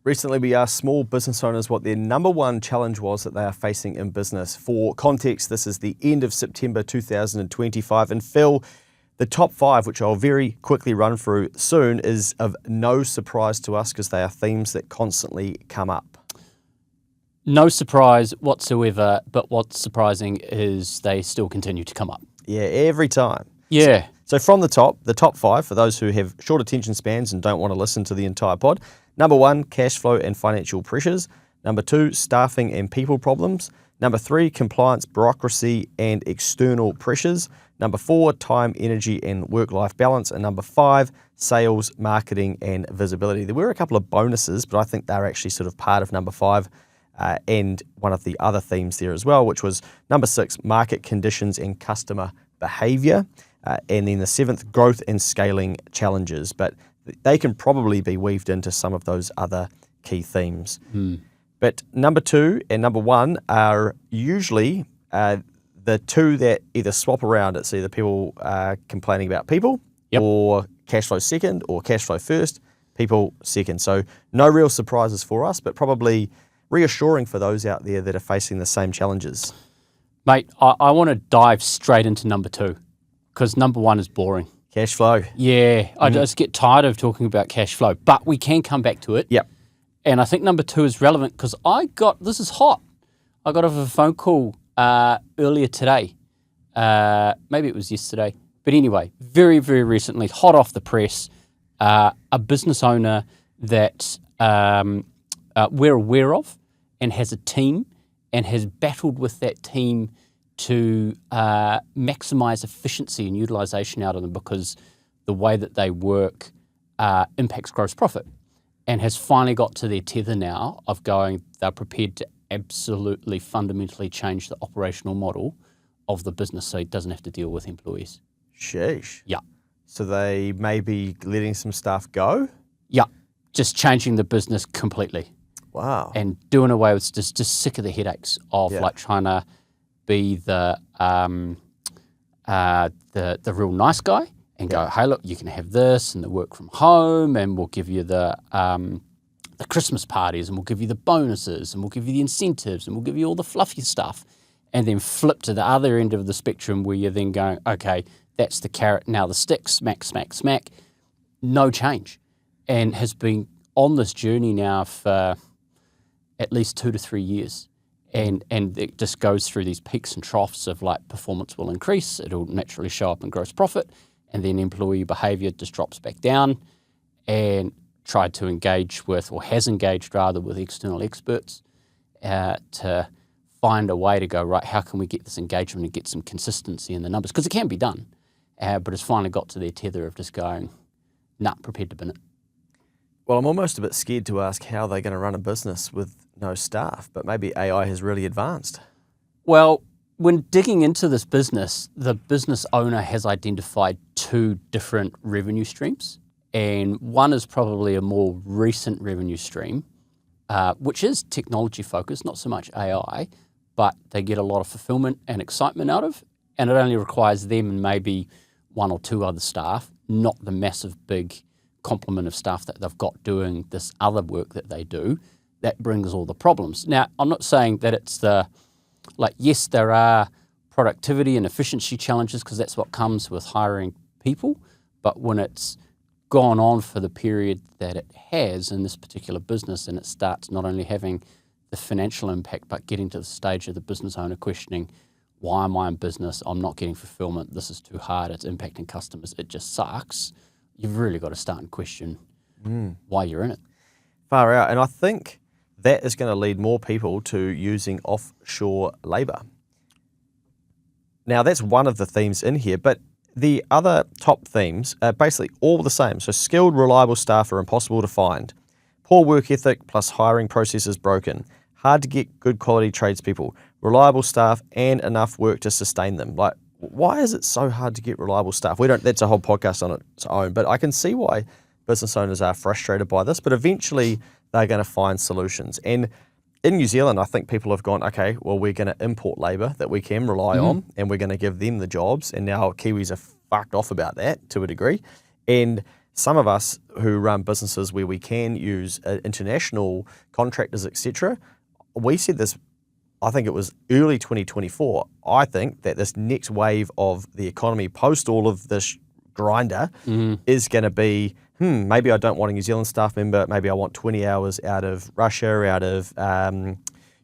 Recently, we asked small business owners what their number one challenge was that they are facing in business. For context, this is the end of September 2025. And Phil, the top 5, which I'll very quickly run through soon, is of no surprise to us because they are themes that constantly come up. No surprise whatsoever, but what's surprising is they still continue to come up. Yeah, every time. Yeah. So from the top 5, for those who have short attention spans and don't want to listen to the entire pod, number 1, cash flow and financial pressures. Number 2, staffing and people problems. Number 3, compliance, bureaucracy and external pressures. Number 4, time, energy and work-life balance. And number 5, sales, marketing and visibility. There were a couple of bonuses, but I think they're actually sort of part of number 5 and one of the other themes there as well, which was number 6, market conditions and customer behavior. And then the 7th, growth and scaling challenges. But they can probably be weaved into some of those other key themes. But number 2 and number 1 are usually the two that either swap around. It's either people complaining about people, or cash flow second, or cash flow first, people second. So no real surprises for us, but probably reassuring for those out there that are facing the same challenges. Mate, I want to dive straight into number 2 because number 1 is boring. Cash flow. Yeah, I just get tired of talking about cash flow, but we can come back to it. Yep. And I think number 2 is relevant because this is hot. I got off a phone call earlier today. Maybe it was yesterday. But anyway, very, very recently, hot off the press, a business owner that we're aware of and has a team and has battled with that team to maximise efficiency and utilisation out of them because the way that they work impacts gross profit, and has finally got to their tether now of going, they're prepared to absolutely fundamentally change the operational model of the business so it doesn't have to deal with employees. Sheesh. Yeah. So they may be letting some staff go? Yeah. Just changing the business completely. Wow. And doing away with just sick of the headaches of like trying to be the real nice guy and go, hey, look, you can have this and the work from home, and we'll give you the Christmas parties, and we'll give you the bonuses, and we'll give you the incentives, and we'll give you all the fluffy stuff, and then flip to the other end of the spectrum where you're then going, okay, that's the carrot, now the stick, smack, smack, smack. No change. And has been on this journey now for at least 2 to 3 years. And it just goes through these peaks and troughs of like performance will increase, it'll naturally show up in gross profit, and then employee behaviour just drops back down, and tried to engage with, or has engaged rather, with external experts to find a way to go, right, how can we get this engagement and get some consistency in the numbers? Because it can be done, but it's finally got to their tether of just going, nah, prepared to bin it. Well, I'm almost a bit scared to ask how they're going to run a business with no staff, but maybe AI has really advanced. Well, when digging into this business, the business owner has identified 2 different revenue streams, and one is probably a more recent revenue stream, which is technology focused, not so much AI, but they get a lot of fulfillment and excitement out of, and it only requires them and maybe 1 or 2 other staff, not the massive big complement of staff that they've got doing this other work that they do. That brings all the problems. Now, I'm not saying that it's yes, there are productivity and efficiency challenges because that's what comes with hiring people, but when it's gone on for the period that it has in this particular business, and it starts not only having the financial impact, but getting to the stage of the business owner questioning, why am I in business? I'm not getting fulfillment. This is too hard. It's impacting customers. It just sucks. You've really got to start and question why you're in it. Far out. And I think that is going to lead more people to using offshore labour. Now, that's one of the themes in here, but the other top themes are basically all the same. So skilled, reliable staff are impossible to find. Poor work ethic plus hiring processes broken. Hard to get good quality tradespeople. Reliable staff and enough work to sustain them. Like, why is it so hard to get reliable staff? That's a whole podcast on its own, but I can see why business owners are frustrated by this, but eventually they're going to find solutions. And in New Zealand, I think people have gone, okay, well, we're going to import labour that we can rely on, and we're going to give them the jobs. And now Kiwis are fucked off about that to a degree. And some of us who run businesses where we can use international contractors, etc., we said this, I think it was early 2024, I think that this next wave of the economy post all of this grinder is going to be, maybe I don't want a New Zealand staff member, maybe I want 20 hours out of Russia, out of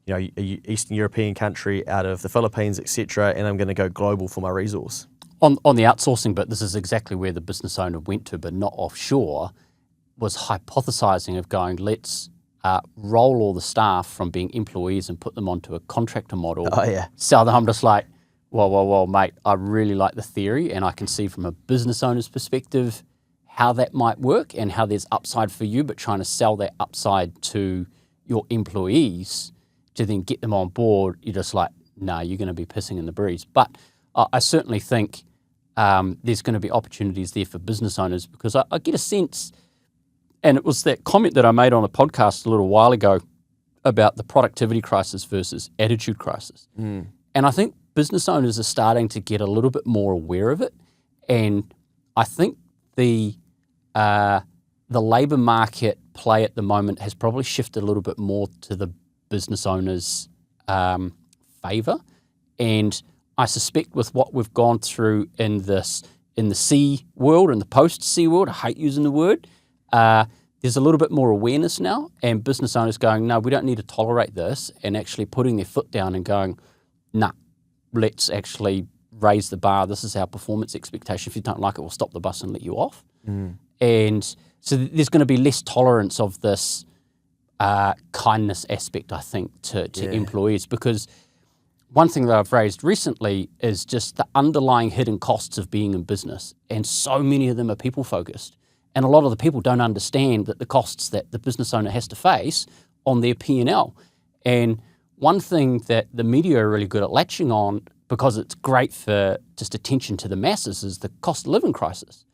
Eastern European country, out of the Philippines, etc., and I'm going to go global for my resource. On the outsourcing bit, this is exactly where the business owner went to, but not offshore, was hypothesizing of going, let's roll all the staff from being employees and put them onto a contractor model. Oh, yeah. So I'm just like, whoa, mate, I really like the theory, and I can see from a business owner's perspective how that might work and how there's upside for you, but trying to sell that upside to your employees to then get them on board, you're just like, nah, you're going to be pissing in the breeze. But I certainly think there's going to be opportunities there for business owners, because I get a sense, and it was that comment that I made on a podcast a little while ago about the productivity crisis versus attitude crisis. And I think business owners are starting to get a little bit more aware of it. And I think the labour market play at the moment has probably shifted a little bit more to the business owner's favour. And I suspect with what we've gone through in the C world and the post-C world, I hate using the word, there's a little bit more awareness now, and business owners going, no, we don't need to tolerate this, and actually putting their foot down and going, nah, let's actually raise the bar. This is our performance expectation. If you don't like it, we'll stop the bus and let you off. And so there's going to be less tolerance of this kindness aspect, I think, to employees, because one thing that I've raised recently is just the underlying hidden costs of being in business. And so many of them are people-focused. And a lot of the people don't understand that the costs that the business owner has to face on their P&L. And one thing that the media are really good at latching on, because it's great for just attention to the masses, is the cost of living crisis.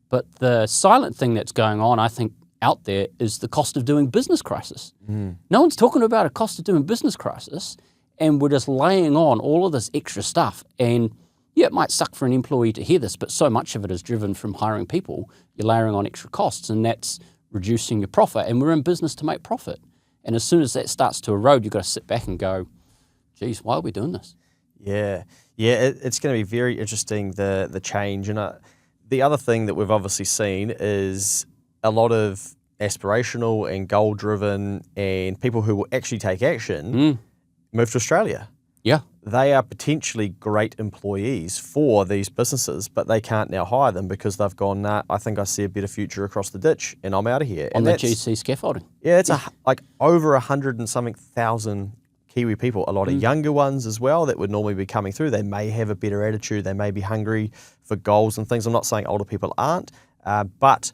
But the silent thing that's going on, I think, out there is the cost of doing business crisis. No one's talking about a cost of doing business crisis, and we're just laying on all of this extra stuff. And yeah, it might suck for an employee to hear this, but so much of it is driven from hiring people. You're layering on extra costs, and that's reducing your profit. And we're in business to make profit. And as soon as that starts to erode, you've got to sit back and go, geez, why are we doing this? Yeah, it's going to be very interesting, the change. And the other thing that we've obviously seen is a lot of aspirational and goal-driven and people who will actually take action move to Australia. Yeah. They are potentially great employees for these businesses, but they can't now hire them because they've gone, nah, I think I see a better future across the ditch and I'm out of here. On the GC scaffolding. Yeah, it's like over 100 and something thousand Kiwi people, a lot of younger ones as well that would normally be coming through. They may have a better attitude. They may be hungry for goals and things. I'm not saying older people aren't, but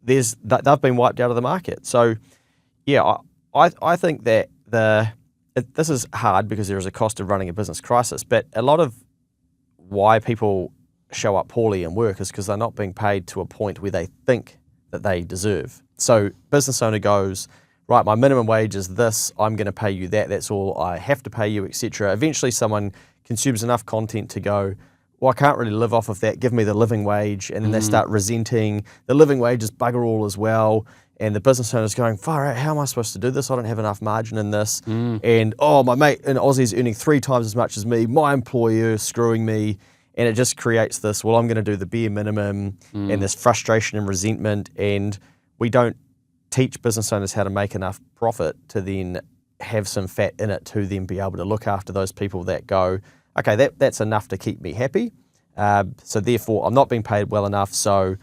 they've been wiped out of the market. So, yeah, I think that this is hard because there is a cost of running a business crisis, but a lot of why people show up poorly in work is because they're not being paid to a point where they think that they deserve. So business owner goes, right, my minimum wage is this, I'm going to pay you that, that's all I have to pay you, etc. Eventually someone consumes enough content to go, well, I can't really live off of that, give me the living wage, and then they start resenting the living wage is bugger all as well. And the business owner's going, far out, how am I supposed to do this? I don't have enough margin in this. And, oh, my mate in Aussie's earning 3 times as much as me. My employer is screwing me. And it just creates this, well, I'm going to do the bare minimum and this frustration and resentment. And we don't teach business owners how to make enough profit to then have some fat in it to then be able to look after those people that go, okay, that's enough to keep me happy. So therefore, I'm not being paid well enough. So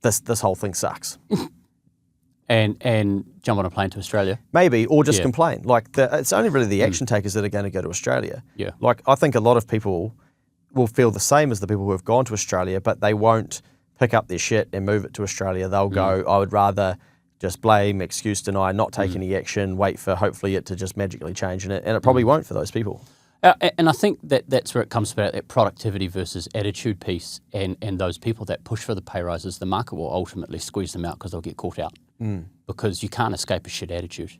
this whole thing sucks. And jump on a plane to Australia. Maybe, or just complain. Like, it's only really the action takers that are going to go to Australia. Yeah. Like, I think a lot of people will feel the same as the people who have gone to Australia, but they won't pick up their shit and move it to Australia. They'll go, I would rather just blame, excuse, deny, not take any action, wait for hopefully it to just magically change. And it probably won't for those people. And I think that's where it comes about, that productivity versus attitude piece, and those people that push for the pay rises, the market will ultimately squeeze them out because they'll get caught out. Because you can't escape a shit attitude.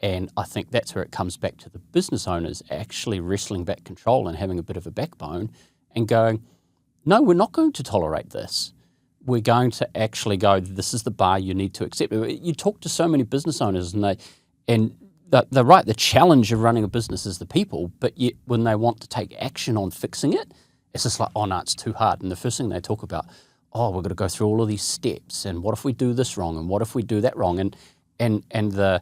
And I think that's where it comes back to the business owners actually wrestling back control and having a bit of a backbone and going, no, we're not going to tolerate this. we're going to actually go, this is the bar you need to accept. You talk to so many business owners and they're right, the challenge of running a business is the people, but yet when they want to take action on fixing it, it's just like, oh no, it's too hard. And the first thing they talk about, oh, we've got to go through all of these steps, and what if we do this wrong, and what if we do that wrong? And the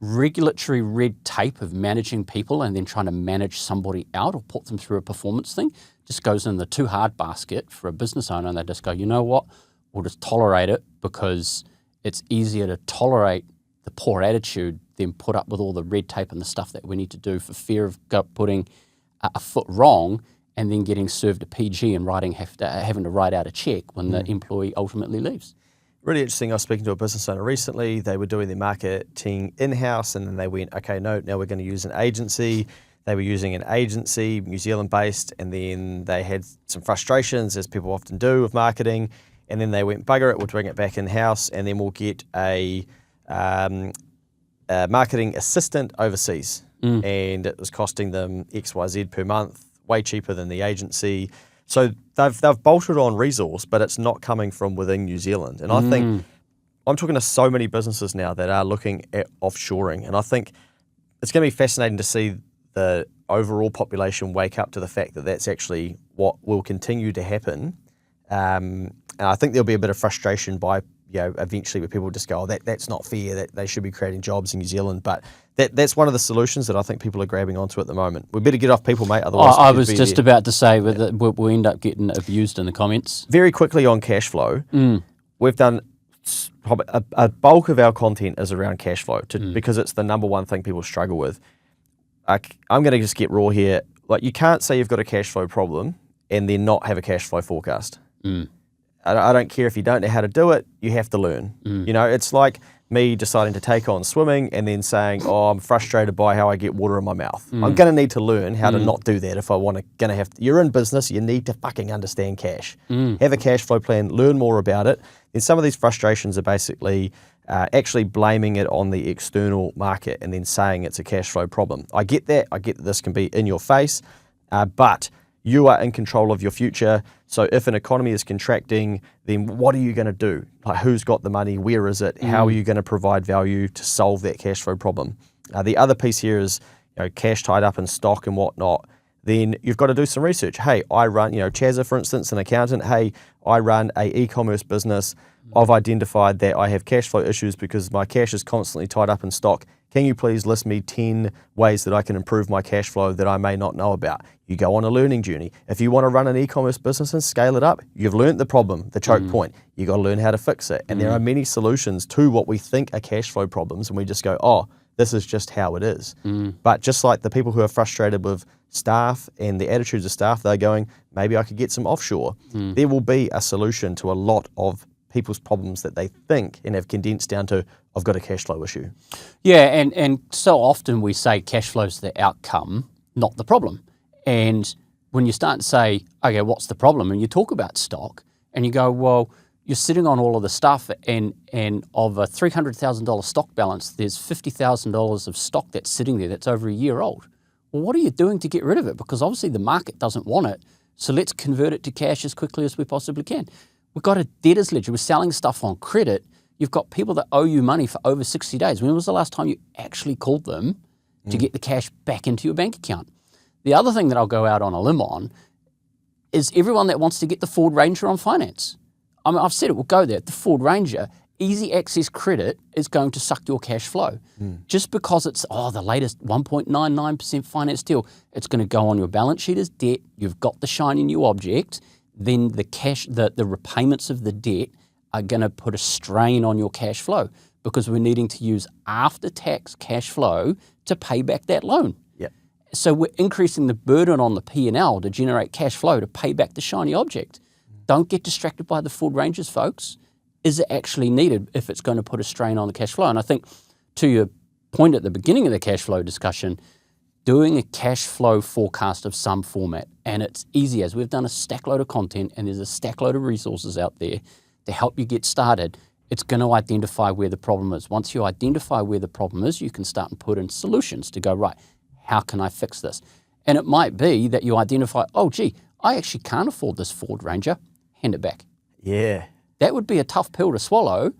regulatory red tape of managing people and then trying to manage somebody out or put them through a performance thing just goes in the too hard basket for a business owner, and they just go, you know what, we'll just tolerate it because it's easier to tolerate the poor attitude than put up with all the red tape and the stuff that we need to do for fear of putting a foot wrong and then getting served a PG and having to write out a check when the employee ultimately leaves. Really interesting. I was speaking to a business owner recently. They were doing their marketing in-house, and then they went, okay, no, now we're going to use an agency. They were using an agency, New Zealand-based, and then they had some frustrations, as people often do with marketing, and then they went, bugger it, we'll bring it back in-house, and then we'll get a marketing assistant overseas. And it was costing them XYZ per month, way cheaper than the agency. So they've bolted on resource, but it's not coming from within New Zealand. And I think I'm talking to so many businesses now that are looking at offshoring, and I think it's going to be fascinating to see the overall population wake up to the fact that that's actually what will continue to happen. And I think there'll be a bit of frustration by, eventually where people just go, oh, that's not fair, that they should be creating jobs in New Zealand. But that's one of the solutions that I think people are grabbing onto at the moment. We better get off people, mate, otherwise... I was just about to say that we'll end up getting abused in the comments. Very quickly on cash flow, we've done probably a bulk of our content is around cash flow because it's the number one thing people struggle with. I'm going to just get raw here. Like, you can't say you've got a cash flow problem and then not have a cash flow forecast. I don't care if you don't know how to do it, you have to learn. It's like me deciding to take on swimming and then saying, oh, I'm frustrated by how I get water in my mouth. I'm going to need to learn how to not do that if I want to, you're in business, you need to fucking understand cash. Have a cash flow plan, learn more about it. And some of these frustrations are basically actually blaming it on the external market and then saying it's a cash flow problem. I get that. I get that this can be in your face, but you are in control of your future. So if an economy is contracting, then what are you going to do? Like, who's got the money? Where is it? How are you going to provide value to solve that cash flow problem? The other piece here is cash tied up in stock and whatnot. Then you've got to do some research. Hey, I run, Chazza, for instance, an accountant. Hey, I run a e-commerce business. I've identified that I have cash flow issues because my cash is constantly tied up in stock. Can you please list me 10 ways that I can improve my cash flow that I may not know about? You go on a learning journey. If you want to run an e-commerce business and scale it up, you've learned the problem, the choke point. You got to learn how to fix it. And there are many solutions to what we think are cash flow problems, and we just go, oh, this is just how it is. But just like the people who are frustrated with staff and the attitudes of staff, they're going, maybe I could get some offshore. There will be a solution to a lot of people's problems that they think and have condensed down to, I've got a cash flow issue. Yeah, and so often we say cash flow's the outcome, not the problem. And when you start to say, okay, what's the problem? And you talk about stock and you go, well, you're sitting on all of the stuff and of a $300,000 stock balance, there's $50,000 of stock that's sitting there that's over a year old. Well, what are you doing to get rid of it? Because obviously the market doesn't want it. So let's convert it to cash as quickly as we possibly can. We've got a debtors ledger. We're selling stuff on credit. You've got people that owe you money for over 60 days. When was the last time you actually called them to get the cash back into your bank account? The other thing that I'll go out on a limb on is everyone that wants to get the Ford Ranger on finance. I mean, I've said it, we'll go there. The Ford Ranger, easy access credit is going to suck your cash flow. Just because it's, the latest 1.99% finance deal, it's going to go on your balance sheet as debt. You've got the shiny new object. Then the cash, the repayments of the debt are going to put a strain on your cash flow because we're needing to use after-tax cash flow to pay back that loan. Yep. So we're increasing the burden on the P&L to generate cash flow to pay back the shiny object. Don't get distracted by the Ford Rangers, folks. Is it actually needed if it's going to put a strain on the cash flow? And I think to your point at the beginning of the cash flow discussion, doing a cash flow forecast of some format, and it's easy as we've done a stack load of content and there's a stack load of resources out there to help you get started. It's going to identify where the problem is. Once you identify where the problem is, you can start and put in solutions to go, right, how can I fix this? And it might be that you identify, oh, gee, I actually can't afford this Ford Ranger. Hand it back. Yeah. that would be a tough pill to swallow.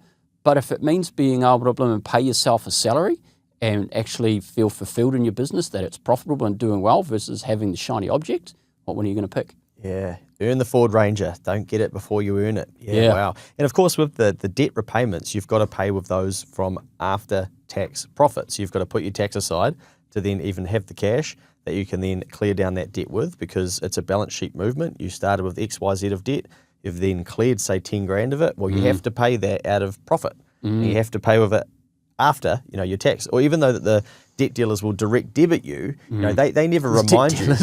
But if it means being able to pay yourself a salary and actually feel fulfilled in your business, that it's profitable and doing well versus having the shiny object, what one are you going to pick? Yeah, earn the Ford Ranger. Don't get it before you earn it. Yeah, wow. And of course, with the debt repayments, you've got to pay with those from after-tax profits. You've got to put your tax aside to then even have the cash that you can then clear down that debt with, because it's a balance sheet movement. You started with XYZ of debt. You've then cleared, say, 10 grand of it. Well, you have to pay that out of profit. And you have to pay with it after, your tax. Or even though that the debt dealers will direct debit you, they never remind you.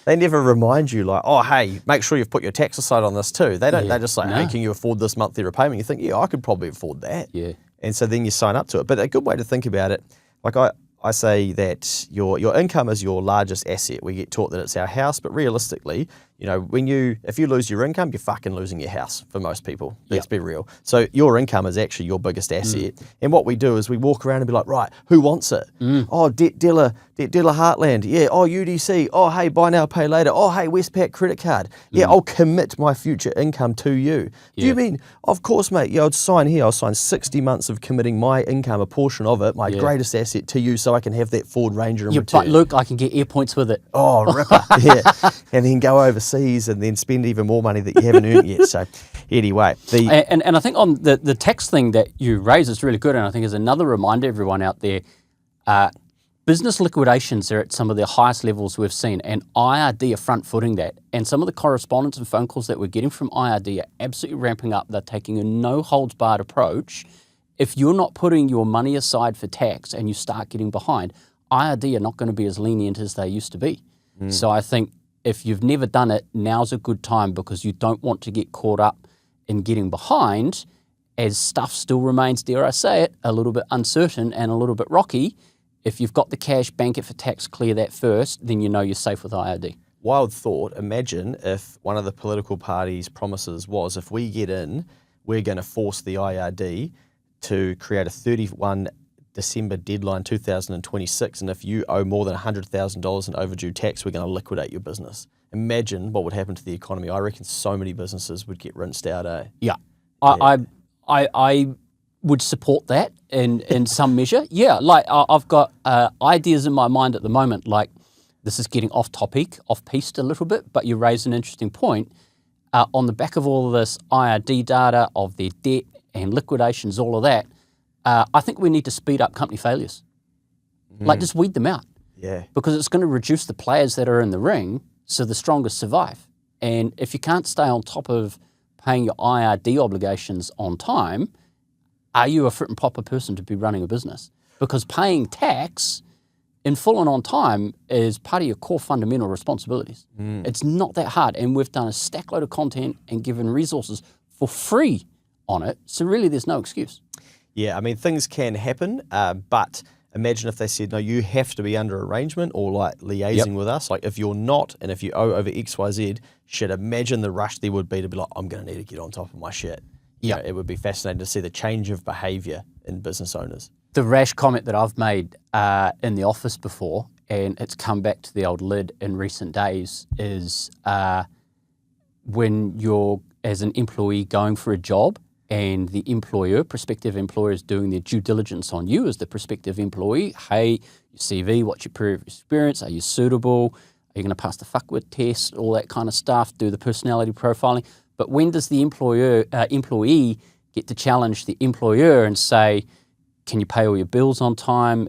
They never remind you like, oh, hey, make sure you've put your tax aside on this too. They don't. They just say, hey, can you afford this monthly repayment? You think, yeah, I could probably afford that. Yeah. And so then you sign up to it. But a good way to think about it, like I say that your income is your largest asset. We get taught that it's our house, but realistically, if you lose your income, you're fucking losing your house for most people. Let's be real. So your income is actually your biggest asset. And what we do is we walk around and be like, right, who wants it? Oh, debt dealer Heartland. Yeah. Oh, UDC. Oh, hey, buy now, pay later. Oh, hey, Westpac credit card. Yeah, I'll commit my future income to you. Do you mean, of course, mate, I'd sign here. I'll sign 60 months of committing my income, a portion of it, my greatest asset to you, so I can have that Ford Ranger in return. But look, I can get air points with it. Oh, ripper. Yeah. And then go overseas and then spend even more money that you haven't earned yet. So anyway. And I think on the tax thing that you raise is really good, and I think is another reminder everyone out there, business liquidations are at some of the highest levels we've seen, and IRD are front-footing that. And some of the correspondence and phone calls that we're getting from IRD are absolutely ramping up. They're taking a no-holds-barred approach. If you're not putting your money aside for tax and you start getting behind, IRD are not going to be as lenient as they used to be. So I think if you've never done it, now's a good time, because you don't want to get caught up in getting behind as stuff still remains, dare I say it, a little bit uncertain and a little bit rocky. If you've got the cash, bank it for tax, clear that first, then you're safe with IRD. Wild thought. Imagine if one of the political parties' promises was, if we get in, we're going to force the IRD to create a 31 December deadline 2026, and if you owe more than $100,000 in overdue tax, we're going to liquidate your business. Imagine what would happen to the economy. I reckon so many businesses would get rinsed out, eh? Yeah. I would support that in some measure. Yeah, like I've got ideas in my mind at the moment, like this is getting off topic, off-piste a little bit, but you raise an interesting point. On the back of all of this IRD data, of their debt and liquidations, all of that, I think we need to speed up company failures. Like, just weed them out. Yeah. Because it's going to reduce the players that are in the ring, so the strongest survive. And if you can't stay on top of paying your IRD obligations on time, are you a fit and proper person to be running a business? Because paying tax in full and on time is part of your core fundamental responsibilities. It's not that hard. And we've done a stack load of content and given resources for free on it. So really, there's no excuse. Yeah, I mean, things can happen, but imagine if they said, no, you have to be under arrangement or like liaising with us. Like if you're not, and if you owe over XYZ, shit, imagine the rush there would be to be like, I'm going to need to get on top of my shit. Yeah, it would be fascinating to see the change of behaviour in business owners. The rash comment that I've made in the office before, and it's come back to the old lid in recent days, is when you're, as an employee, going for a job, and the employer, prospective employer, is doing their due diligence on you as the prospective employee. Hey, your CV, what's your previous experience? Are you suitable? Are you going to pass the fuckwit test? All that kind of stuff. Do the personality profiling. But when does the employee get to challenge the employer and say, can you pay all your bills on time?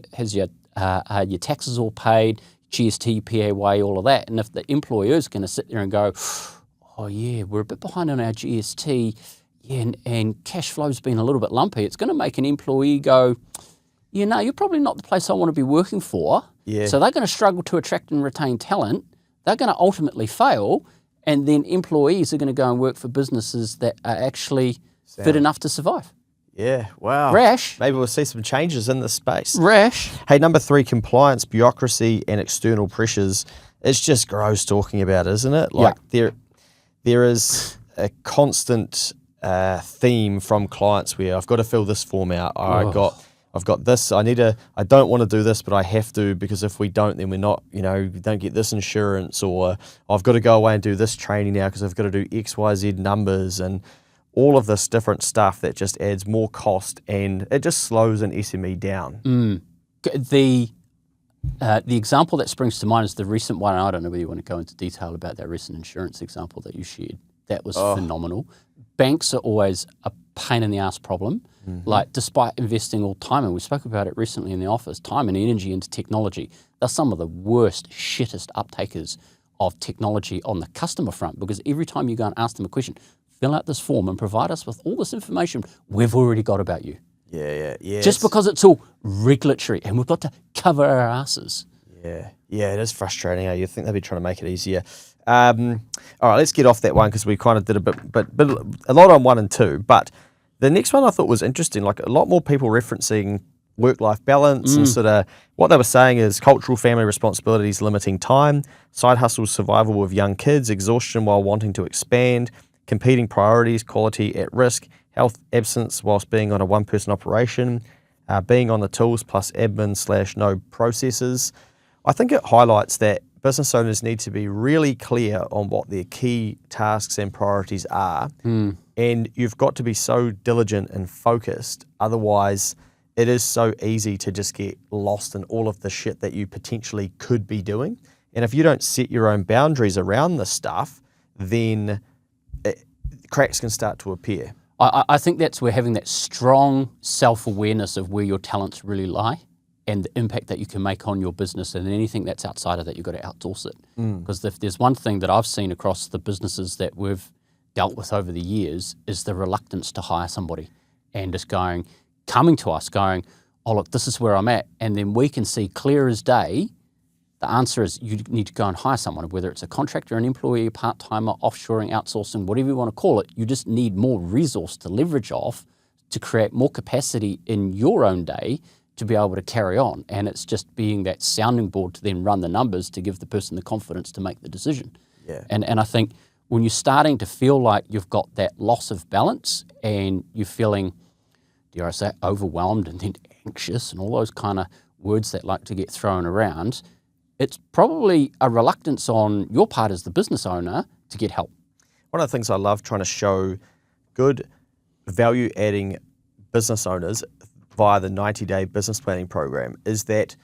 Are your taxes all paid? GST, PAYE, all of that. And if the employer is going to sit there and go, oh yeah, we're a bit behind on our GST, and cash flow's been a little bit lumpy, it's going to make an employee go, you're probably not the place I want to be working for. Yeah. So they're going to struggle to attract and retain talent. They're going to ultimately fail, and then employees are going to go and work for businesses that are actually fit enough to survive. Yeah, wow. Rash. Maybe we'll see some changes in this space. Rash. Hey, number 3, compliance, bureaucracy, and external pressures. It's just gross talking about, isn't it? Like there is a constant theme from clients where I've got to fill this form out. I've got this. I don't want to do this, but I have to, because if we don't, then we're not, we don't get this insurance, or I've got to go away and do this training now because I've got to do XYZ numbers, and all of this different stuff that just adds more cost and it just slows an SME down. The example that springs to mind is the recent one. I don't know whether you want to go into detail about that recent insurance example that you shared. That was phenomenal. Banks are always a pain in the ass problem. Like, despite investing all time, and we spoke about it recently in the office, time and energy into technology, they're some of the worst, shittest uptakers of technology on the customer front, because every time you go and ask them a question, fill out this form and provide us with all this information we've already got about you. Yeah. Just because it's all regulatory and we've got to cover our asses. Yeah, it is frustrating. You think they'd be trying to make it easier. All right, let's get off that one because we kind of did a lot on 1 and 2. But the next one I thought was interesting. Like, a lot more people referencing work-life balance and sort of what they were saying is cultural family responsibilities limiting time, side hustle survival with young kids, exhaustion while wanting to expand, competing priorities, quality at risk, health absence whilst being on a one-person operation, being on the tools plus admin/no processes. I think it highlights that business owners need to be really clear on what their key tasks and priorities are. And you've got to be so diligent and focused. Otherwise, it is so easy to just get lost in all of the shit that you potentially could be doing. And if you don't set your own boundaries around this stuff, then cracks can start to appear. I think that's where having that strong self-awareness of where your talents really lie and the impact that you can make on your business, and anything that's outside of that, you've got to outsource it. Because if there's one thing that I've seen across the businesses that we've dealt with over the years is the reluctance to hire somebody and just coming to us going, oh, look, this is where I'm at. And then we can see clear as day, the answer is you need to go and hire someone, whether it's a contractor, an employee, a part-timer, offshoring, outsourcing, whatever you want to call it. You just need more resource to leverage off to create more capacity in your own day to be able to carry on. And it's just being that sounding board to then run the numbers to give the person the confidence to make the decision. Yeah. And I think when you're starting to feel like you've got that loss of balance and you're feeling, dare I say, overwhelmed and then anxious and all those kind of words that like to get thrown around, it's probably a reluctance on your part as the business owner to get help. One of the things I love trying to show good value-adding business owners via the 90-day business planning program is that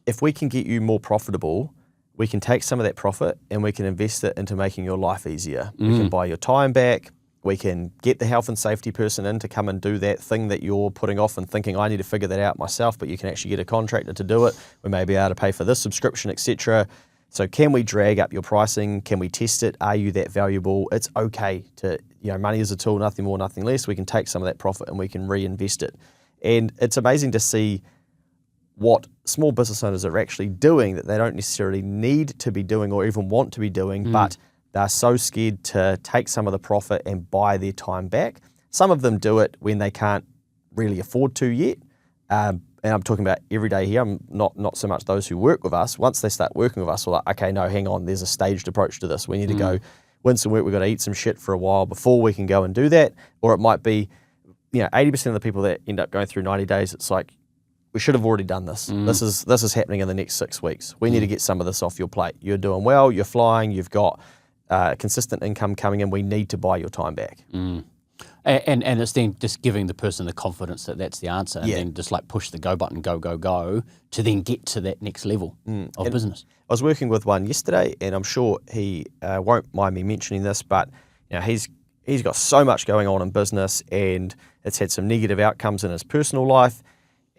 if we can get you more profitable, we can take some of that profit and we can invest it into making your life easier. We can buy your time back. We can get the health and safety person in to come and do that thing that you're putting off and thinking, I need to figure that out myself, but you can actually get a contractor to do it. We may be able to pay for this subscription, etc. So can we drag up your pricing? Can we test it? Are you that valuable? It's okay to, money is a tool, nothing more, nothing less. We can take some of that profit and we can reinvest it. And it's amazing to see what small business owners are actually doing that they don't necessarily need to be doing or even want to be doing, but they're so scared to take some of the profit and buy their time back. Some of them do it when they can't really afford to yet. And I'm talking about every day here. I'm not so much those who work with us. Once they start working with us, we're like, okay, no, hang on. There's a staged approach to this. We need to go win some work. We've got to eat some shit for a while before we can go and do that. Or it might be, 80% of the people that end up going through 90 days, it's like, we should have already done this. This is happening in the next 6 weeks. We need to get some of this off your plate. You're doing well. You're flying. You've got consistent income coming in. We need to buy your time back. And it's then just giving the person the confidence that that's the answer, and then just like push the go button, go to then get to that next level of business. I was working with one yesterday, and I'm sure he won't mind me mentioning this, but he's got so much going on in business, and it's had some negative outcomes in his personal life.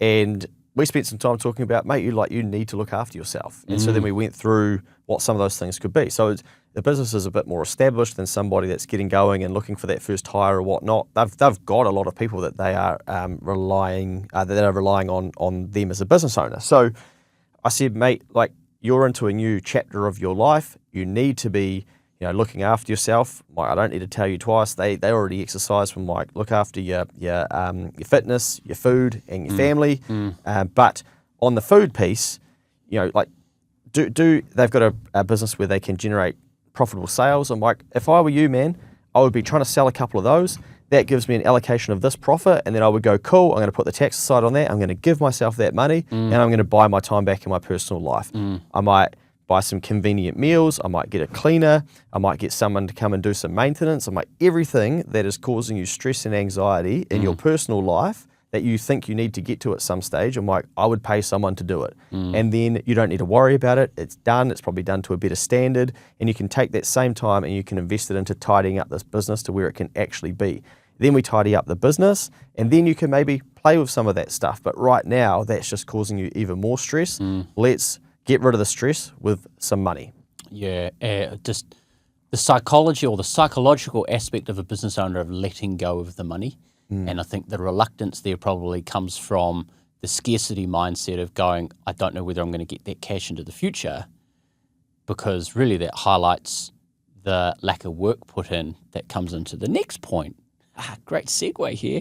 And we spent some time talking about, mate, you need to look after yourself. And so then we went through what some of those things could be. So the business is a bit more established than somebody that's getting going and looking for that first hire or whatnot. They've got a lot of people that they are relying on them as a business owner. So I said, mate, like, you're into a new chapter of your life. You need to be looking after yourself. I don't need to tell you twice. They already exercise from look after your fitness, your food, and your family. But on the food piece, they've got a business where they can generate profitable sales. I'm like, if I were you, man, I would be trying to sell a couple of those. That gives me an allocation of this profit, and then I would go, cool, I'm going to put the tax aside on that. I'm going to give myself that money, and I'm going to buy my time back in my personal life. I might buy some convenient meals, I might get a cleaner, I might get someone to come and do some maintenance, I might everything that is causing you stress and anxiety in your personal life that you think you need to get to at some stage, I would pay someone to do it. And then you don't need to worry about it. It's done. It's probably done to a better standard. And you can take that same time and you can invest it into tidying up this business to where it can actually be. Then we tidy up the business and then you can maybe play with some of that stuff. But right now, that's just causing you even more stress. Let's get rid of the stress with some money. Yeah, just the psychology or the psychological aspect of a business owner of letting go of the money. And I think the reluctance there probably comes from the scarcity mindset of going, I don't know whether I'm going to get that cash into the future, because really that highlights the lack of work put in that comes into the next point. Great segue here,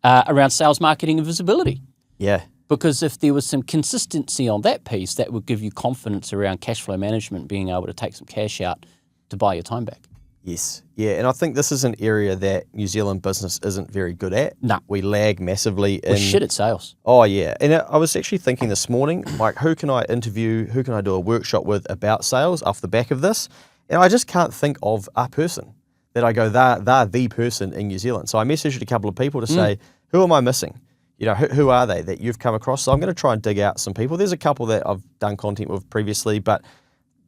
around sales, marketing and visibility. Yeah. Because if there was some consistency on that piece, that would give you confidence around cash flow management, being able to take some cash out to buy your time back. Yes. Yeah. And I think this is an area that New Zealand business isn't very good at. No. We lag massively We're shit at sales. Oh, yeah. And I was actually thinking this morning, like, who can I interview, who can I do a workshop with about sales off the back of this? And I just can't think of a person that I go, they're the person in New Zealand. So I messaged a couple of people to say, who am I missing? You know, who are they that you've come across? So I'm going to try and dig out some people. There's a couple that I've done content with previously, but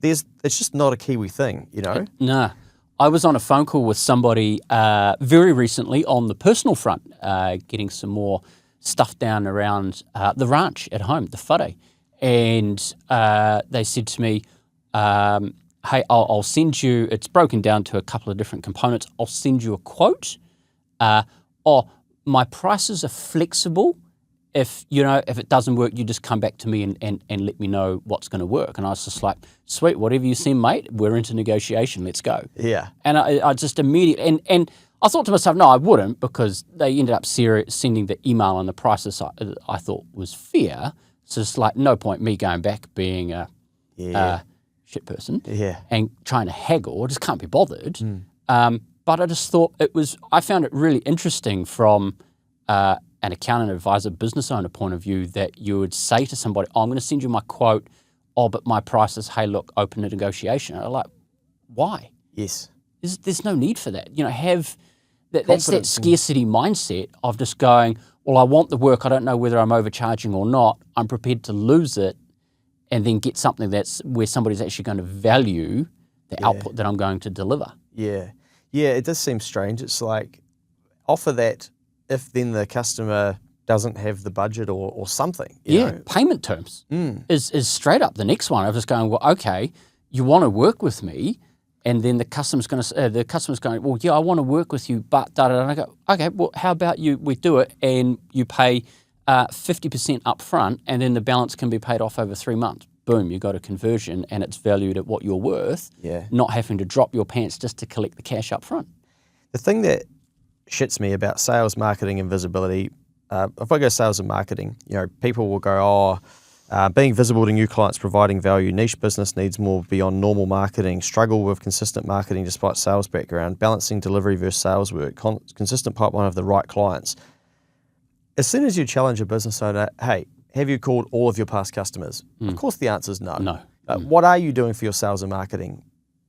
it's just not a Kiwi thing, you know? Nah. I was on a phone call with somebody very recently on the personal front, getting some more stuff down around the ranch at home, the whare. And they said to me, hey, I'll send you, it's broken down to a couple of different components. I'll send you a quote. My prices are flexible. If it doesn't work, you just come back to me and let me know what's going to work. And I was just like, sweet, whatever you send, mate, we're into negotiation, let's go. Yeah. And I just immediately, and I thought to myself, no, I wouldn't, because they ended up sending the email and the prices I thought was fair. So it's like no point me going back being a shit person and trying to haggle. I just can't be bothered. But I just thought I found it really interesting from an accountant, advisor, business owner point of view, that you would say to somebody, I'm going to send you my quote, but my price is, hey, look, open a negotiation. And I'm like, why? Yes. There's no need for that. That's that scarcity mindset of just going, well, I want the work. I don't know whether I'm overcharging or not. I'm prepared to lose it and then get something that's where somebody's actually going to value the output that I'm going to deliver. Yeah. Yeah, it does seem strange. It's like, offer that if then the customer doesn't have the budget or something. You know? Payment terms is straight up the next one. I'm just going, well, okay, you want to work with me, and then the customer's going, well, yeah, I want to work with you, but da da da. And I go, okay, well, how about we do it and you pay 50% up front, and then the balance can be paid off over 3 months. Boom, you got a conversion, and it's valued at what you're worth. Yeah. Not having to drop your pants just to collect the cash up front. The thing that shits me about sales, marketing and visibility, if I go sales and marketing, people will go, being visible to new clients, providing value, niche business needs more beyond normal marketing, struggle with consistent marketing despite sales background, balancing delivery versus sales work, consistent pipeline of the right clients. As soon as you challenge a business owner, hey, have you called all of your past customers? Of course the answer is no. No. What are you doing for your sales and marketing?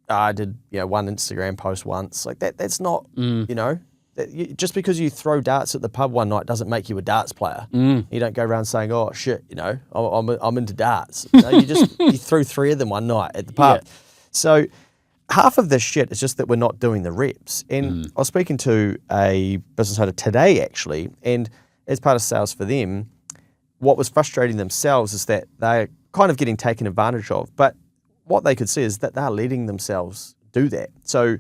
I did one Instagram post once. Like that's not, just because you throw darts at the pub one night doesn't make you a darts player. You don't go around saying, oh shit, I'm into darts. You threw 3 of them one night at the pub. Yeah. So half of this shit is just that we're not doing the reps. And I was speaking to a business owner today actually, and as part of sales for them, what was frustrating themselves is that they're kind of getting taken advantage of. But what they could see is that they're letting themselves do that. So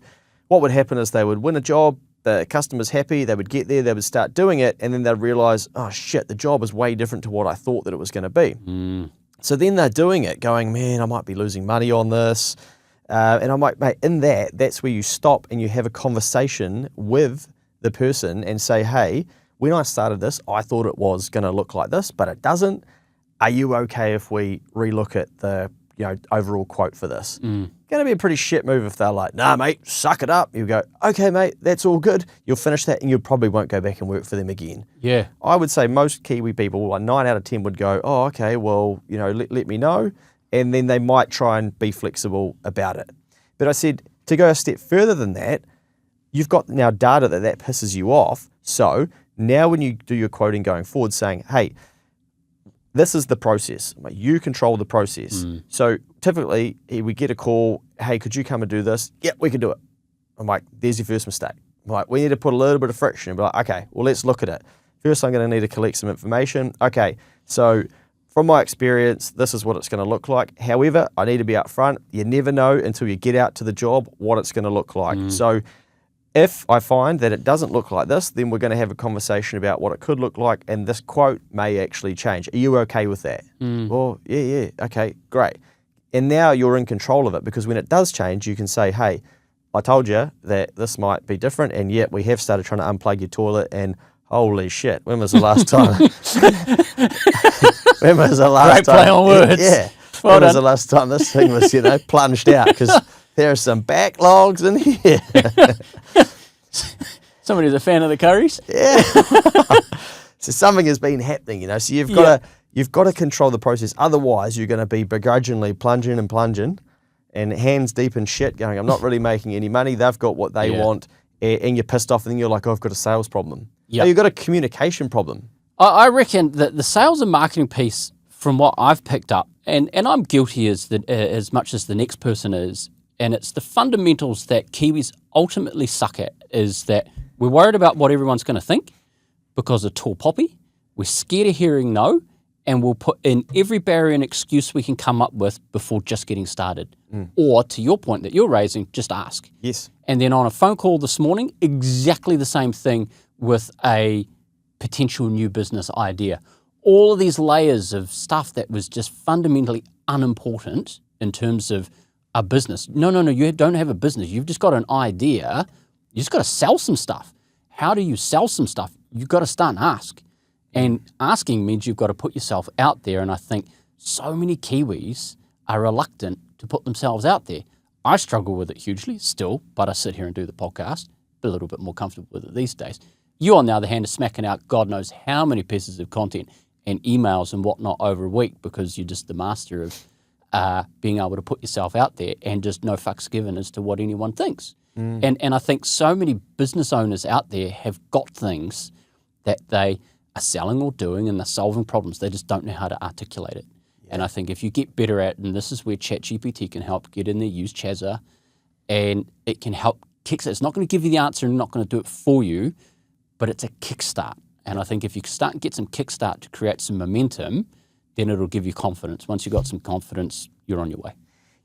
what would happen is they would win a job, the customer's happy, they would get there, they would start doing it, and then they'd realize, oh shit, the job is way different to what I thought that it was going to be. So then they're doing it, going, man, I might be losing money on this. And I'm like, mate, in that's where you stop and you have a conversation with the person and say, hey, when I started this, I thought it was going to look like this, but it doesn't. Are you okay if we relook at the overall quote for this? Going to be a pretty shit move if they're like, nah, mate, suck it up. You go, okay, mate, that's all good. You'll finish that and you probably won't go back and work for them again. Yeah. I would say most Kiwi people, 9 out of 10 would go, oh, okay, well, let me know. and then they might try and be flexible about it. But I said, to go a step further than that, you've got now data that pisses you off. So now when you do your quoting going forward, saying, hey, this is the process. You control the process. So typically we get a call, hey, could you come and do this? Yep, we can do it. I'm like, there's your first mistake. I'm like, we need to put a little bit of friction and be like, okay, well, let's look at it. First, I'm going to need to collect some information. Okay, so from my experience, this is what it's going to look like. However, I need to be upfront. You never know until you get out to the job what it's going to look like. So if I find that it doesn't look like this, then we're going to have a conversation about what it could look like, and this quote may actually change. Are you okay with that? Well, yeah, okay, great. And now you're in control of it, because when it does change, you can say, hey, I told you that this might be different, and yet we have started trying to unplug your toilet, and holy shit, when was the last time? When was the last time? Great play on words. Yeah. Well when was done. the last time this thing was, plunged out? Because there are some backlogs in here. Somebody's a fan of the curries. Yeah. So something has been happening, So you've got to control the process. Otherwise, you're going to be begrudgingly plunging and hands deep in shit, going, I'm not really making any money. They've got what they want, and you're pissed off, and then you're like, oh, I've got a sales problem. Yep. No, you've got a communication problem. I reckon that the sales and marketing piece, from what I've picked up, and I'm guilty as much as the next person is, and it's the fundamentals that Kiwis ultimately suck at, is that we're worried about what everyone's going to think because of tall poppy. We're scared of hearing no, and we'll put in every barrier and excuse we can come up with before just getting started. Or, to your point that you're raising, just ask. Yes. And then on a phone call this morning, exactly the same thing with a potential new business idea. All of these layers of stuff that was just fundamentally unimportant in terms of a business. No, you don't have a business. You've just got an idea. You just got to sell some stuff. How do you sell some stuff? You've got to start and ask. And asking means you've got to put yourself out there. And I think so many Kiwis are reluctant to put themselves out there. I struggle with it hugely still, but I sit here and do the podcast. A little bit more comfortable with it these days. You, on the other hand, are smacking out God knows how many pieces of content and emails and whatnot over a week, because you're just the master of being able to put yourself out there and just no fucks given as to what anyone thinks. And I think so many business owners out there have got things that they are selling or doing, and they're solving problems. They just don't know how to articulate it. And I think if you get better at, and this is where ChatGPT can help, get in there, use Chazza, and it can help kickstart. It's not going to give you the answer and not going to do it for you, but it's a kickstart. And I think if you start and get some kickstart to create some momentum, then it'll give you confidence. Once you've got some confidence, you're on your way.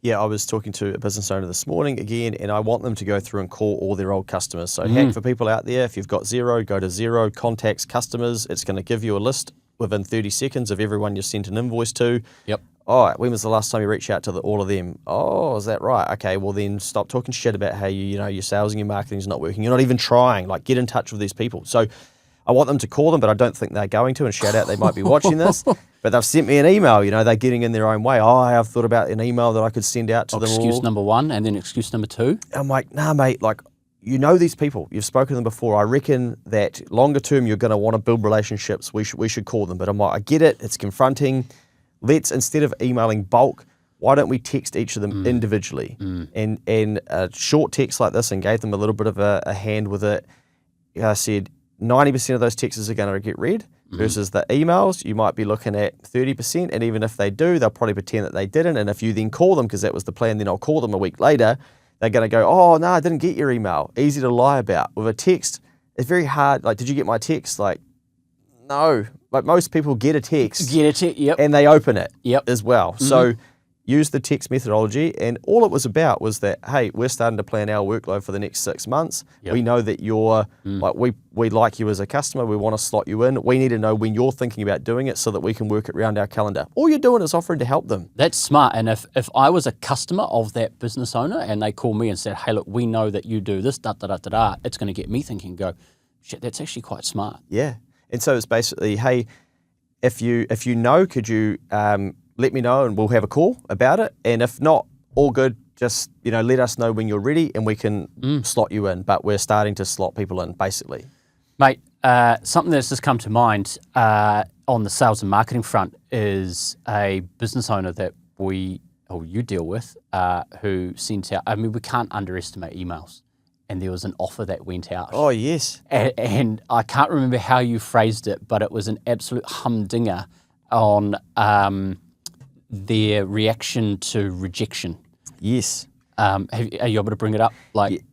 Yeah, I was talking to a business owner this morning again, and I want them to go through and call all their old customers. So hack for people out there, if you've got Xero, go to Xero, contacts customers. It's going to give you a list within 30 seconds of everyone you sent an invoice to. Yep. Oh, when was the last time you reached out to all of them? Oh, is that right? Okay, well then stop talking shit about how your sales and your marketing is not working. You're not even trying. Like, get in touch with these people. So I want them to call them, but I don't think they're going to. And shout out, they might be watching this. But they've sent me an email. They're getting in their own way. Oh, I've thought about an email that I could send out to them all. Excuse number one, and then excuse number two. I'm like, nah, mate. Like, these people. You've spoken to them before. I reckon that longer term, you're going to want to build relationships. We should call them. But I'm like, I get it. It's confronting. Let's, instead of emailing bulk, why don't we text each of them individually? And a short text like this, and gave them a little bit of a hand with it. I said 90% of those texts are going to get read, versus the emails, you might be looking at 30%. And even if they do, they'll probably pretend that they didn't. And if you then call them, because that was the plan, then I'll call them a week later, they're going to go, oh, no, I didn't get your email. Easy to lie about. With a text, it's very hard. Like, did you get my text? Like, no. Like, most people get a text. Yep. And they open it Yep. as well. So use the text methodology. And all it was about was that, hey, we're starting to plan our workload for the next 6 months. Yep. We know that you're, like, we like you as a customer. We want to slot you in. We need to know when you're thinking about doing it so that we can work it around our calendar. All you're doing is offering to help them. That's smart. And if I was a customer of that business owner and they call me and said, hey, look, we know that you do this, it's going to get me thinking, go, shit, that's actually quite smart. Yeah. And so it's basically, hey, if you know, could you let me know and we'll have a call about it. And if not, all good. Just, let us know when you're ready and we can slot you in. But we're starting to slot people in, basically. Mate, something that's just come to mind on the sales and marketing front is a business owner that you deal with, who sent out, I mean, we can't underestimate emails. And there was an offer that went out. Oh, yes. And I can't remember how you phrased it, but it was an absolute humdinger on their reaction to rejection. Yes. Are you able to bring it up?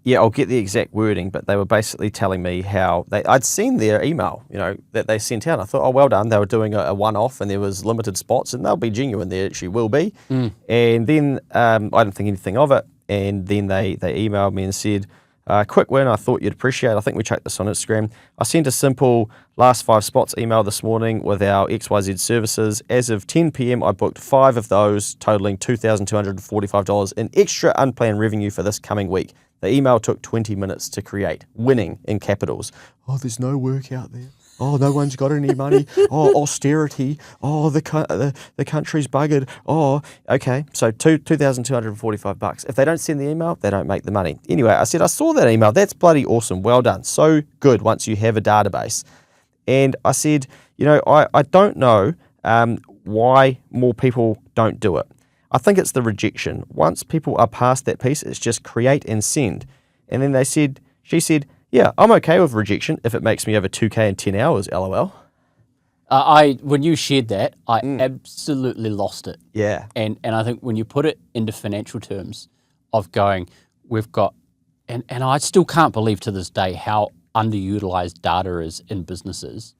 Yeah, I'll get the exact wording, but they were basically telling me how I'd seen their email, that they sent out. I thought, oh, well done. They were doing a one-off, and there was limited spots, and they'll be genuine. There actually will be. And then I didn't think anything of it, and then they emailed me and said, quick win, I thought you'd appreciate. I think we checked this on Instagram. I sent a simple last 5 spots email this morning with our XYZ services. As of 10 p.m, I booked 5 of those, totaling $2,245 in extra unplanned revenue for this coming week. The email took 20 minutes to create. Winning in capitals. Oh, there's no work out there. Oh, no one's got any money. Oh, austerity. Oh, the country's buggered. Oh, okay. So $2,245. If they don't send the email, they don't make the money. Anyway, I said, I saw that email. That's bloody awesome. Well done. So good once you have a database. And I said, I don't know why more people don't do it. I think it's the rejection. Once people are past that piece, it's just create and send. And then she said, yeah, I'm okay with rejection if it makes me over 2K in 10 hours, LOL. When you shared that, I absolutely lost it. Yeah. And I think when you put it into financial terms of going, we've got, and I still can't believe to this day how underutilized data is in businesses,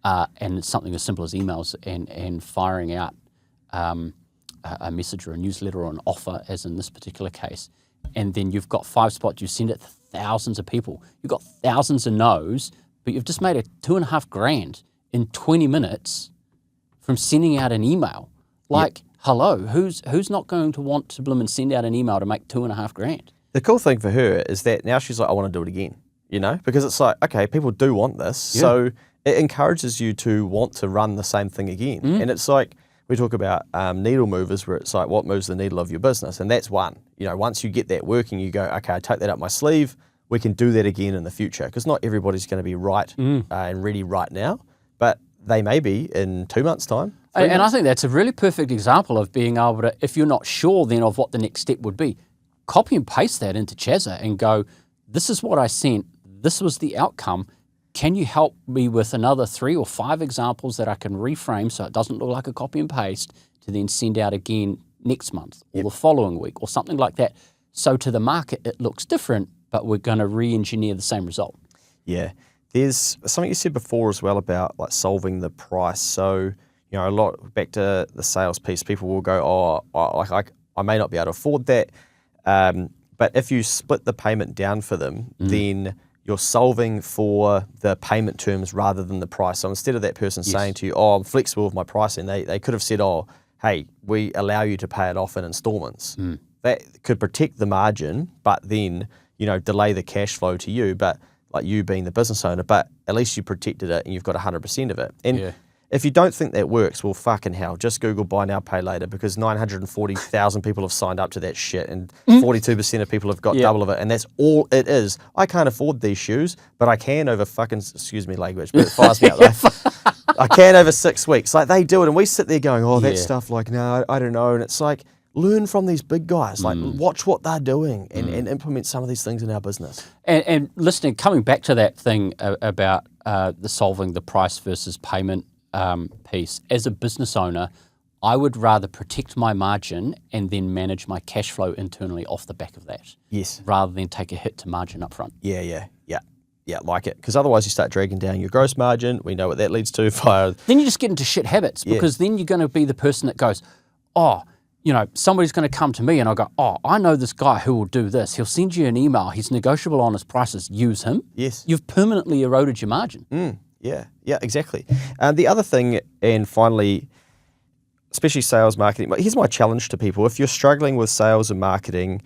and it's something as simple as emails and firing out a message or a newsletter or an offer, as in this particular case. And then you've got 5 spots, you send it to thousands of people. You've got thousands of no's, but you've just made a $2,500 in 20 minutes from sending out an email. Hello, who's not going to want to bloom and send out an email to make $2,500? The cool thing for her is that now she's like, I want to do it again, because it's like, okay, people do want this. Yeah. So it encourages you to want to run the same thing again. And it's like, we talk about needle movers, where it's like, what moves the needle of your business? And that's one. Once you get that working, you go, okay, I take that up my sleeve. We can do that again in the future. Because not everybody's going to be right and ready right now, but they may be in 2 months' time. And I think that's a really perfect example of being able to, if you're not sure then of what the next step would be, copy and paste that into Chazza and go, this is what I sent. This was the outcome. Can you help me with another 3 or 5 examples that I can reframe so it doesn't look like a copy and paste to then send out again next month or the following week or something like that? So to the market, it looks different, but we're going to re-engineer the same result. Yeah. There's something you said before as well about like solving the price. So, a lot back to the sales piece, people will go, I may not be able to afford that. But if you split the payment down for them, then you're solving for the payment terms rather than the price. So instead of that person saying to you, I'm flexible with my pricing, they could have said, hey, we allow you to pay it off in installments. That could protect the margin, but then, delay the cash flow to you, but like you being the business owner, but at least you protected it and you've got 100% of it. And if you don't think that works, well, fucking hell, just Google buy now, pay later, because 940,000 people have signed up to that shit and 42% of people have got double of it, and that's all it is. I can't afford these shoes, but I can over fucking, excuse me language, but it fires me out though. I can over 6 weeks. Like they do it and we sit there going, that stuff, like, no, I don't know. And it's like, learn from these big guys, like watch what they're doing and implement some of these things in our business. And listening, coming back to that thing about the solving the price versus payment piece, as a business owner, I would rather protect my margin and then manage my cash flow internally off the back of that. Yes. Rather than take a hit to margin up front. Yeah, like it. Because otherwise you start dragging down your gross margin. We know what that leads to. Then you just get into shit habits because then you're going to be the person that goes, somebody's going to come to me and I'll go, I know this guy who will do this. He'll send you an email. He's negotiable on his prices. Use him. Yes. You've permanently eroded your margin. Yeah, exactly. The other thing, and finally, especially sales marketing, here's my challenge to people. If you're struggling with sales and marketing,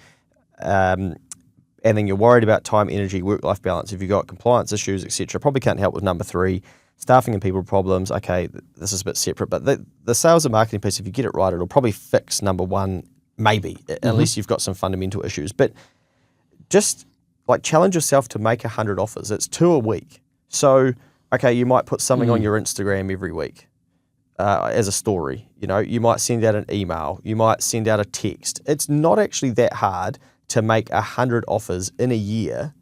and then you're worried about time, energy, work-life balance, if you've got compliance issues, etc., probably can't help with number 3, staffing and people problems. Okay, this is a bit separate, but the sales and marketing piece, if you get it right, it'll probably fix number 1, maybe, unless you've got some fundamental issues. But just like challenge yourself to make 100 offers. It's 2 a week. So, okay, you might put something on your Instagram every week. as a story. You know, you might send out an email, you might send out a text. It's not actually that hard to make 100 offers in a year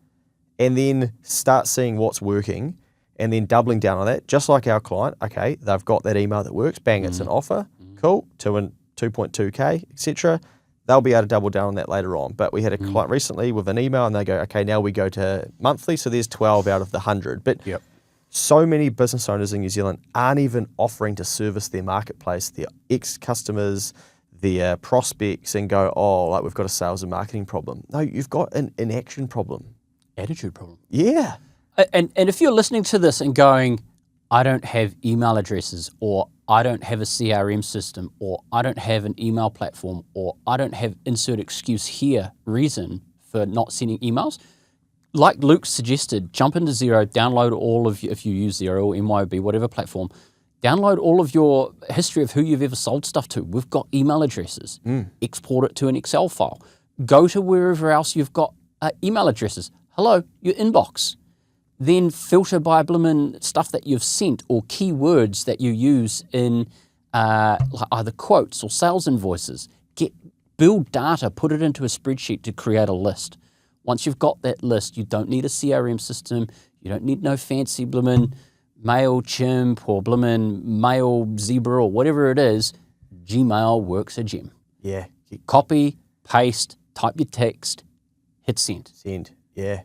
and then start seeing what's working and then doubling down on that. Just like our client, okay, they've got that email that works, bang, it's an offer, cool, 2.2K, etc. They'll be able to double down on that later on. But we had a client recently with an email and they go, okay, now we go to monthly, so there's 12 out of the 100. But so many business owners in New Zealand aren't even offering to service their marketplace, their ex-customers, their prospects, and go, oh, like we've got a sales and marketing problem. No, you've got an inaction problem. Attitude problem. Yeah. And if you're listening to this and going, I don't have email addresses, or I don't have a CRM system, or I don't have an email platform, or I don't have insert excuse here reason for not sending emails, like Luke suggested, jump into Xero, download all of, if you use Xero or MYOB, whatever platform, download all of your history of who you've ever sold stuff to. We've got email addresses. Export it to an Excel file. Go to wherever else you've got email addresses. Hello, your inbox. Then filter by bloomin' stuff that you've sent or keywords that you use in either quotes or sales invoices. Build data, put it into a spreadsheet to create a list. Once you've got that list, you don't need a CRM system. You don't need no fancy bloomin' MailChimp or bloomin' Mail Zebra or whatever it is. Gmail works a gem. Yeah. Copy, paste, type your text, hit send. Send, yeah.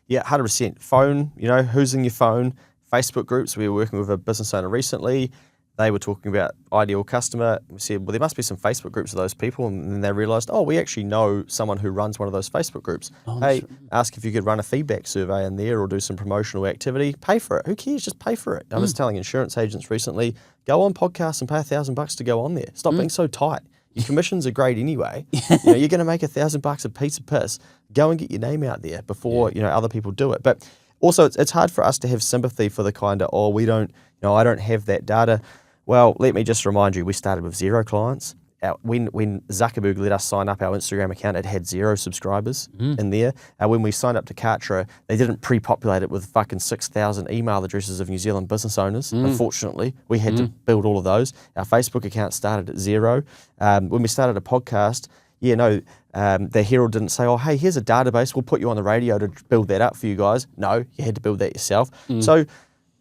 Yeah, 100%. Phone, you know, who's in your phone? Facebook groups. We were working with a business owner recently. They were talking about ideal customer. We said, well, there must be some Facebook groups of those people. And then they realised, oh, we actually know someone who runs one of those Facebook groups. Hey, ask if you could run a feedback survey in there or do some promotional activity. Pay for it. Who cares? Just pay for it. I was telling insurance agents recently, go on podcasts and pay $1,000 to go on there. Stop being so tight. Your commissions are great anyway. You know, you're going to make $1,000 a piece of piss. Go and get your name out there before you know other people do it. But also, it's hard for us to have sympathy for the kind of, oh, we don't, you know, I don't have that data. Well, let me just remind you, we started with 0 clients. When Zuckerberg let us sign up our Instagram account, it had 0 subscribers in there. When we signed up to Kartra, they didn't pre-populate it with fucking 6,000 email addresses of New Zealand business owners. Unfortunately, we had to build all of those. Our Facebook account started at 0. When we started a podcast, the Herald didn't say, oh, hey, here's a database, we'll put you on the radio to build that up for you guys. No, you had to build that yourself. So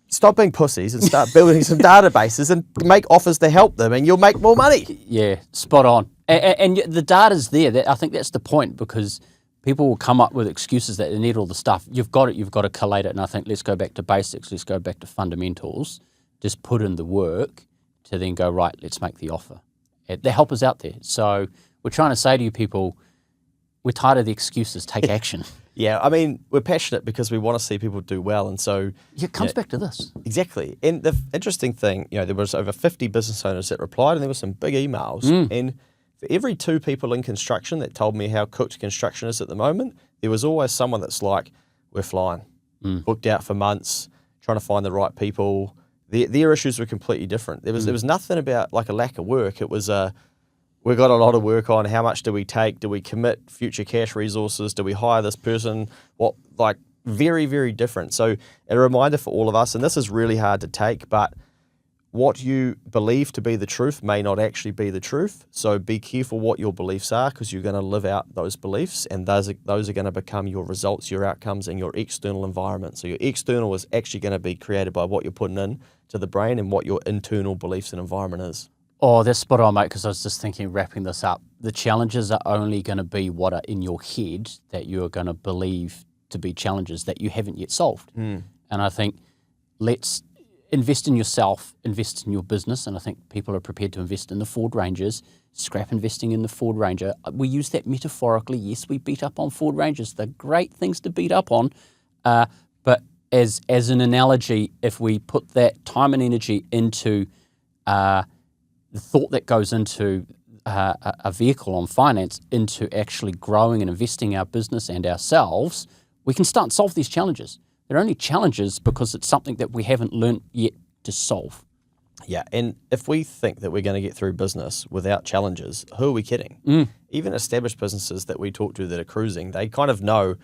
stop being pussies and start building some databases and make offers to help them and you'll make more money. Yeah, spot on. And the data's there. I think that's the point, because people will come up with excuses that they need all the stuff. You've got to collate it. And I think let's go back to basics. Let's go back to fundamentals. Just put in the work to then go, right, let's make the offer. The help is out there. So we're trying to say to you people, we're tired of the excuses. Take action. Yeah, I mean, we're passionate because we want to see people do well, and so it comes back to this. Exactly. And the interesting thing, you know, there was over 50 business owners that replied, and there were some big emails. And for every 2 people in construction that told me how cooked construction is at the moment, there was always someone that's like, we're flying, booked out for months, trying to find the right people. Their issues were completely different. There was nothing about like a lack of work. It was we've got a lot of work on. How much do we take? Do we commit future cash resources? Do we hire this person? What, like, very, very different. So a reminder for all of us, and this is really hard to take, but what you believe to be the truth may not actually be the truth. So be careful what your beliefs are, because you're going to live out those beliefs, and those are going to become your results, your outcomes, and your external environment. So your external is actually going to be created by what you're putting in to the brain and what your internal beliefs and environment is. Oh, that's spot on, mate, because I was just thinking, wrapping this up, the challenges are only going to be what are in your head that you're going to believe to be challenges that you haven't yet solved. And I think let's invest in yourself, invest in your business, and I think people are prepared to invest in the Ford Rangers, scrap investing in the Ford Ranger. We use that metaphorically. Yes, we beat up on Ford Rangers. They're great things to beat up on, but as an analogy, if we put that time and energy into the thought that goes into a vehicle on finance, into actually growing and investing our business and ourselves, we can start and solve these challenges. They're only challenges because it's something that we haven't learnt yet to solve. Yeah, and if we think that we're going to get through business without challenges, who are we kidding? Even established businesses that we talk to that are cruising, they kind of know,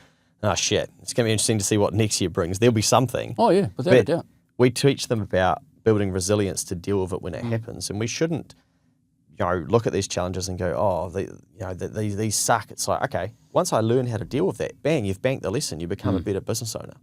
oh shit, it's going to be interesting to see what next year brings. There'll be something. Oh yeah, without a doubt. We teach them about building resilience to deal with it when it happens. And we shouldn't, look at these challenges and go, oh, these suck. It's like, okay, once I learn how to deal with that, bang, you've banked the lesson. You become a better business owner.